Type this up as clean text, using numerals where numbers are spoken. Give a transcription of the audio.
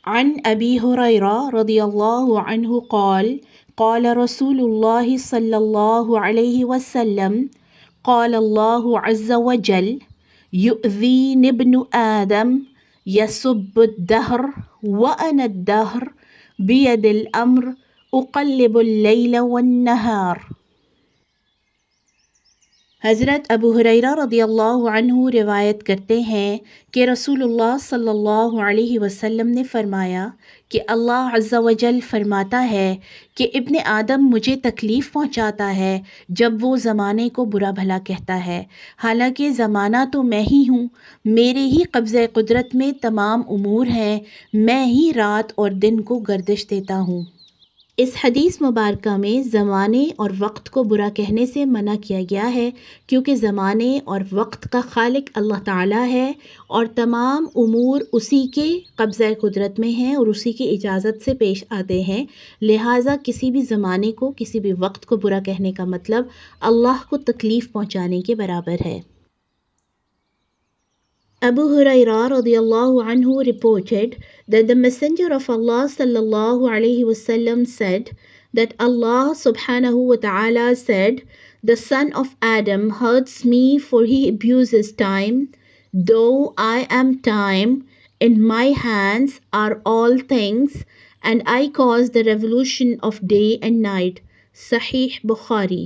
عن أبي هريرة رضي الله عنه قال رسول الله صلى الله عليه وسلم قال الله عز وجل يؤذيني ابن آدم يسب الدهر وأنا الدهر بيد الأمر أقلب الليل والنهار। हज़रत अबू हुरैरा रदियल्लाहु अन्हु रिवायत करते हैं कि रसूलुल्लाह सल्लल्लाहु अलैहि वसल्लम ने फ़रमाया कि अल्लाह अज़्ज़ा वजल फ़रमाता है कि इब्ने आदम मुझे तकलीफ़ पहुंचाता है जब वो ज़माने को बुरा भला कहता है, हालांकि ज़माना तो मैं ही हूँ, मेरे ही कब्ज़े कुदरत में तमाम उमूर हैं, मैं ही रात और दिन को गर्दिश देता हूँ। इस हदीस मुबारका में ज़माने और वक्त को बुरा कहने से मना किया गया है क्योंकि ज़माने और वक्त का खालिक अल्लाह ताला है और तमाम उमूर उसी के कब्ज़े कुदरत में हैं और उसी की इजाज़त से पेश आते हैं। लिहाजा किसी भी ज़माने को किसी भी वक्त को बुरा कहने का मतलब अल्लाह को तकलीफ़ पहुँचाने के बराबर है। Abu Hurairah radiallahu anhu reported that the Messenger of Allah sallallahu alaihi wasallam said that Allah subhanahu wa ta'ala said, "The son of Adam hurts me for he abuses time, though I am time, in my hands are all things, and I cause the revolution of day and night." Sahih Bukhari.